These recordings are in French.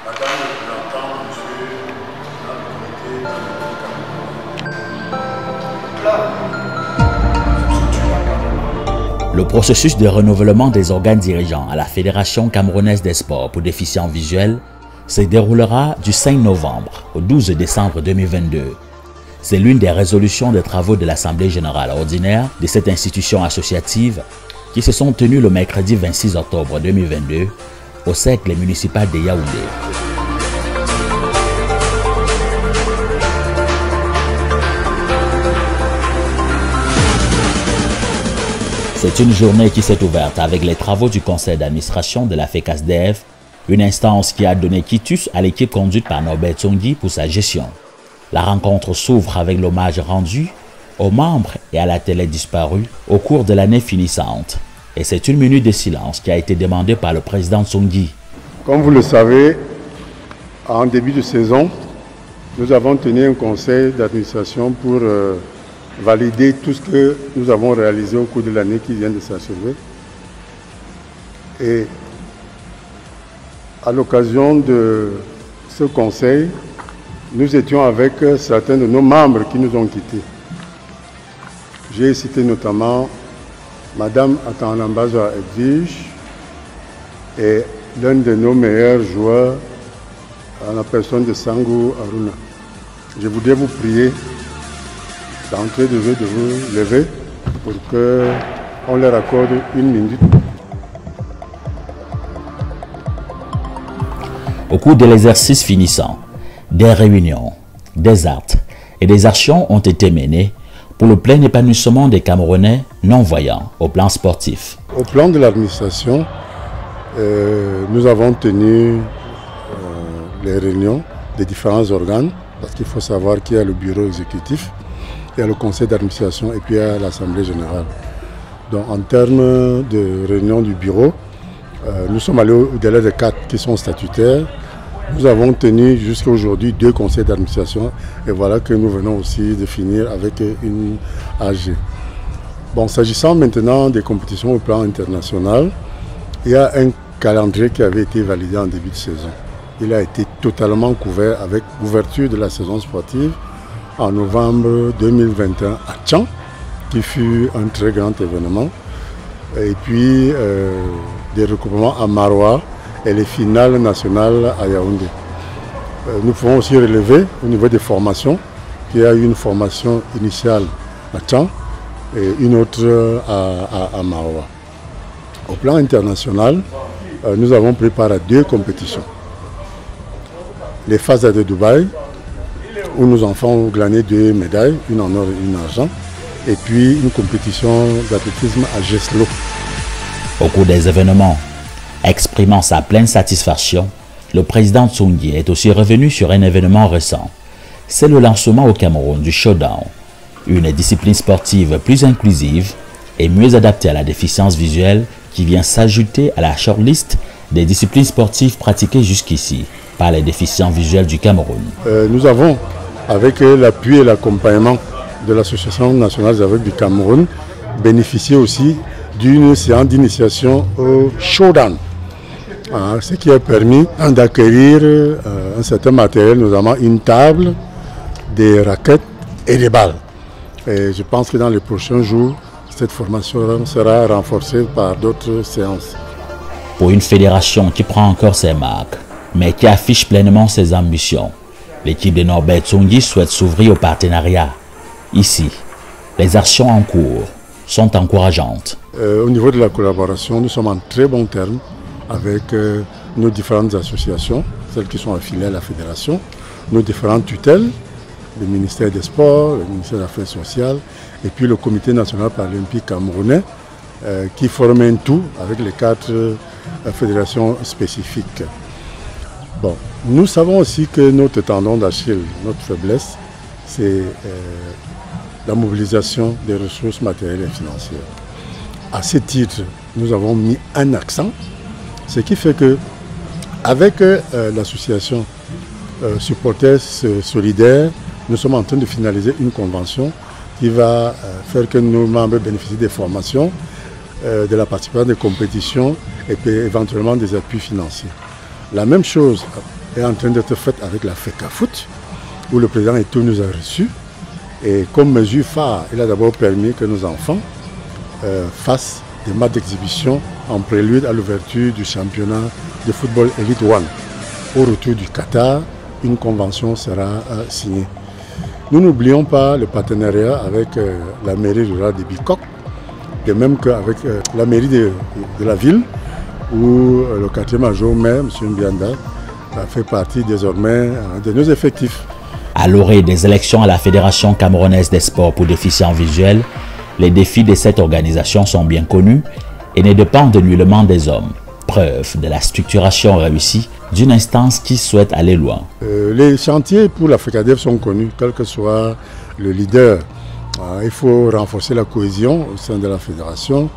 Madame le Président, Monsieur le comité, Le processus de renouvellement des organes dirigeants à la Fédération camerounaise des sports pour déficients visuels se déroulera du 5 novembre au 12 décembre 2022. C'est l'une des résolutions des travaux de l'Assemblée générale ordinaire de cette institution associative qui se sont tenus le mercredi 26 octobre 2022 au cercle municipal de Yaoundé. C'est une journée qui s'est ouverte avec les travaux du conseil d'administration de la FECASDEF, une instance qui a donné quitus à l'équipe conduite par Norbert Tsongi pour sa gestion. La rencontre s'ouvre avec l'hommage rendu aux membres et à la télé disparue au cours de l'année finissante. Et c'est une minute de silence qui a été demandée par le président Tsongi. Comme vous le savez, en début de saison, nous avons tenu un conseil d'administration pour valider tout ce que nous avons réalisé au cours de l'année qui vient de s'achever. Et à l'occasion de ce conseil, nous étions avec certains de nos membres qui nous ont quittés. J'ai cité notamment Madame Atanambaza Edwige et l'un de nos meilleurs joueurs, en la personne de Sango Aruna. Je voudrais vous prier d'entrer de jeu, de vous lever pour qu'on leur accorde une minute. Au cours de l'exercice finissant, des réunions, des actes et des actions ont été menées pour le plein épanouissement des Camerounais non-voyants au plan sportif. Au plan de l'administration, nous avons tenu les réunions des différents organes, parce qu'il faut savoir qu'il y a le bureau exécutif, il y a le conseil d'administration et puis il y a l'Assemblée générale. Donc en termes de réunion du bureau, nous sommes allés au-delà des 4 qui sont statutaires. Nous avons tenu jusqu'à aujourd'hui 2 conseils d'administration et voilà que nous venons aussi de finir avec une AG. Bon, s'agissant maintenant des compétitions au plan international, il y a un calendrier qui avait été validé en début de saison. Il a été totalement couvert avec l'ouverture de la saison sportive en novembre 2021 à Tchang, qui fut un très grand événement. Et puis des regroupements à Maroua et les finales nationales à Yaoundé. Nous pouvons aussi relever au niveau des formations qu'il y a eu une formation initiale à Tchang et une autre à Maroua. Au plan international, nous avons pris part à 2 compétitions. Les phases de Dubaï, où nos enfants ont glané 2 médailles, une en or et une en argent, et puis une compétition d'athlétisme à Geslo. Au cours des événements, exprimant sa pleine satisfaction, le président Tsongi est aussi revenu sur un événement récent. C'est le lancement au Cameroun du Showdown, une discipline sportive plus inclusive et mieux adaptée à la déficience visuelle qui vient s'ajouter à la shortlist des disciplines sportives pratiquées jusqu'ici par les déficients visuels du Cameroun. Nous avons, avec l'appui et l'accompagnement de l'Association nationale des aveugles du Cameroun, bénéficié aussi d'une séance d'initiation au Showdown, ce qui a permis d'acquérir un certain matériel, notamment une table, des raquettes et des balles. Et je pense que dans les prochains jours, cette formation sera renforcée par d'autres séances. Pour une fédération qui prend encore ses marques, mais qui affiche pleinement ses ambitions, l'équipe de Norbert Tsongi souhaite s'ouvrir au partenariat. Ici, les actions en cours sont encourageantes. Au niveau de la collaboration, nous sommes en très bons termes avec nos différentes associations, celles qui sont affiliées à la fédération, nos différentes tutelles, le ministère des Sports, le ministère des Affaires sociales, et puis le Comité national paralympique camerounais, qui forme un tout avec les 4 fédérations spécifiques. Bon, nous savons aussi que notre tendon d'Achille, notre faiblesse, c'est la mobilisation des ressources matérielles et financières. À ce titre, nous avons mis un accent, ce qui fait que, avec l'association Supporters Solidaires, nous sommes en train de finaliser une convention qui va faire que nos membres bénéficient des formations, de la participation des compétitions et puis éventuellement des appuis financiers. La même chose est en train d'être faite avec la FECAFOOT, où le président Eto'o nous a reçus. Et comme mesure phare, il a d'abord permis que nos enfants fassent des matchs d'exhibition en prélude à l'ouverture du championnat de football Elite One. Au retour du Qatar, une convention sera signée. Nous n'oublions pas le partenariat avec la mairie rurale de Bikok, de même qu'avec la mairie de la ville, où le quartier major maire, M. Mbianda, fait partie désormais de nos effectifs. À l'orée des élections à la Fédération camerounaise des sports pour déficients visuels, les défis de cette organisation sont bien connus et ne dépendent nullement des hommes. Preuve de la structuration réussie d'une instance qui souhaite aller loin. Les chantiers pour la FECADEF sont connus, quel que soit le leader. Il faut renforcer la cohésion au sein de la fédération.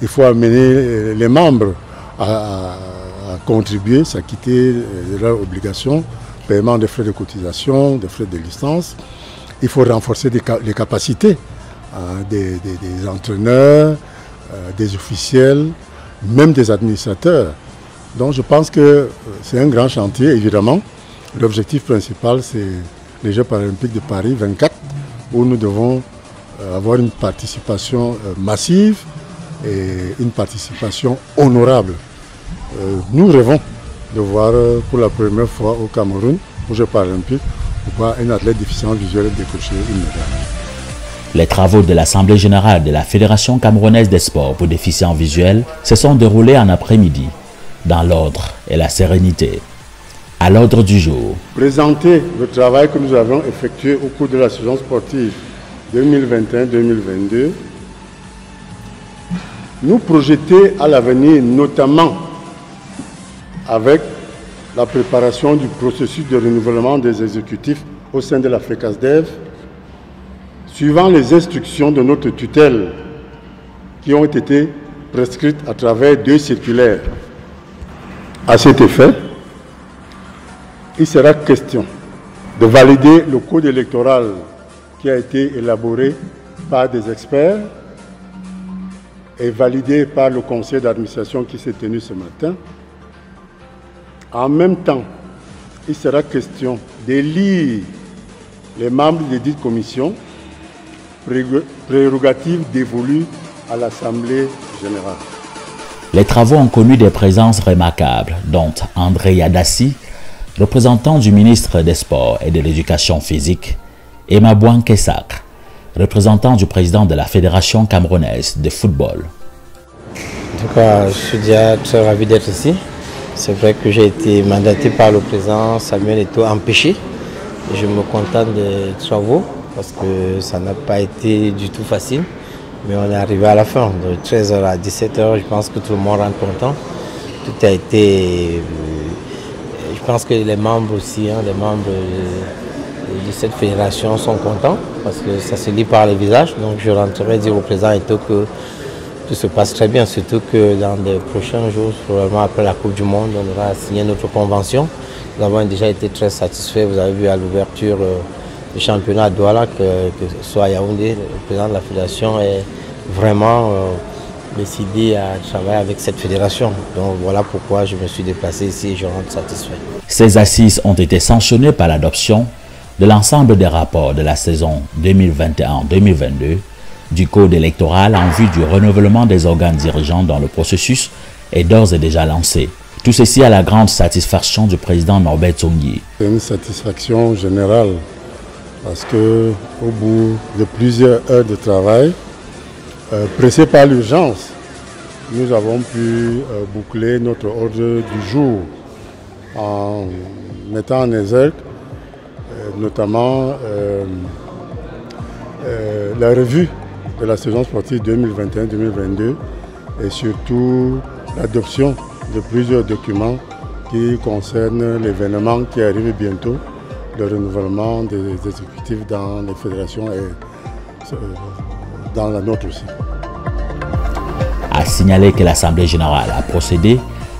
Il faut amener les membres à contribuer, s'acquitter de leurs obligations, paiement des frais de cotisation, des frais de licence. Il faut renforcer les capacités des entraîneurs, des officiels, même des administrateurs. Donc je pense que c'est un grand chantier, évidemment. L'objectif principal, c'est les Jeux paralympiques de Paris 24, où nous devons avoir une participation massive et une participation honorable. Nous rêvons de voir pour la première fois au Cameroun, aux Jeux paralympiques, un athlète déficient visuel décrocher une médaille. Les travaux de l'Assemblée générale de la Fédération camerounaise des sports pour déficients visuels se sont déroulés en après-midi, dans l'ordre et la sérénité. À l'ordre du jour. Présenter le travail que nous avons effectué au cours de la saison sportive 2021-2022, nous projeter à l'avenir, notamment avec la préparation du processus de renouvellement des exécutifs au sein de la FECASDEF, suivant les instructions de notre tutelle qui ont été prescrites à travers 2 circulaires. À cet effet, il sera question de valider le code électoral qui a été élaboré par des experts et validé par le conseil d'administration qui s'est tenu ce matin. En même temps, il sera question d'élire les membres des dites commissions, prérogatives dévolues à l'Assemblée générale. Les travaux ont connu des présences remarquables, dont André Yadassi, représentant du ministre des Sports et de l'Éducation physique, et Mabouan Kessak, représentant du président de la Fédération camerounaise de football. En tout cas, je suis déjà très ravi d'être ici. C'est vrai que j'ai été mandaté par le président Samuel Eto'o empêché. Je me contente des travaux parce que ça n'a pas été du tout facile. Mais on est arrivé à la fin, de 13h à 17h, je pense que tout le monde rentre content. Tout a été... Je pense que les membres aussi, les membres de cette fédération sont contents parce que ça se lit par les visages. Donc je rentrerai dire au président Eto'o que tout se passe très bien, surtout que dans les prochains jours, probablement après la Coupe du Monde, on aura signé notre convention. Nous avons déjà été très satisfaits. Vous avez vu à l'ouverture du championnat à Douala que ce soit Yaoundé, le président de la fédération est vraiment décidé à travailler avec cette fédération. Donc voilà pourquoi je me suis déplacé ici et je rentre satisfait. Ces assises ont été sanctionnées par l'adoption de l'ensemble des rapports de la saison 2021-2022 du code électoral en vue du renouvellement des organes dirigeants dont le processus est d'ores et déjà lancé. Tout ceci à la grande satisfaction du président Norbert Tsongi. C'est une satisfaction générale parce que au bout de plusieurs heures de travail, pressés par l'urgence, nous avons pu boucler notre ordre du jour en mettant en exergue notamment la revue de la saison sportive 2021-2022 et surtout l'adoption de plusieurs documents qui concernent l'événement qui arrive bientôt, le renouvellement des exécutifs dans les fédérations et dans la nôtre aussi. A signaler que l'Assemblée générale a procédé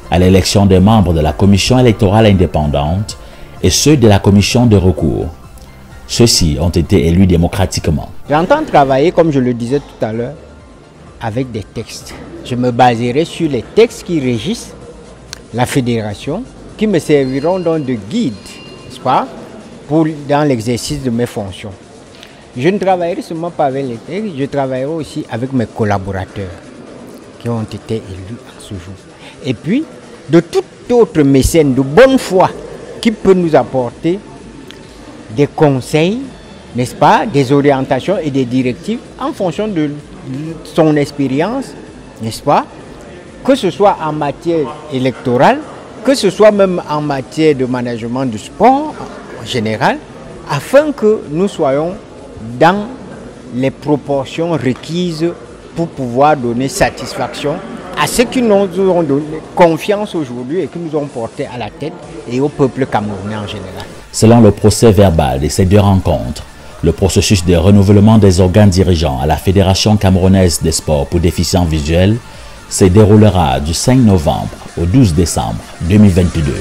à l'élection des membres de la commission électorale indépendante et ceux de la commission de recours. Ceux-ci ont été élus démocratiquement. J'entends travailler, comme je le disais tout à l'heure, avec des textes. Je me baserai sur les textes qui régissent la fédération qui me serviront donc de guide, n'est-ce pas, dans l'exercice de mes fonctions. Je ne travaillerai seulement pas avec les textes, je travaillerai aussi avec mes collaborateurs qui ont été élus à ce jour. Et puis, de tout autre mécène de bonne foi qui peut nous apporter des conseils, n'est-ce pas, des orientations et des directives en fonction de son expérience, n'est-ce pas, que ce soit en matière électorale, que ce soit même en matière de management du sport en général, afin que nous soyons dans les proportions requises pour pouvoir donner satisfaction à ceux qui nous ont donné confiance aujourd'hui et qui nous ont portés à la tête et au peuple camerounais en général. Selon le procès verbal de ces deux rencontres, le processus de renouvellement des organes dirigeants à la Fédération camerounaise des sports pour déficients visuels se déroulera du 5 novembre au 12 décembre 2022.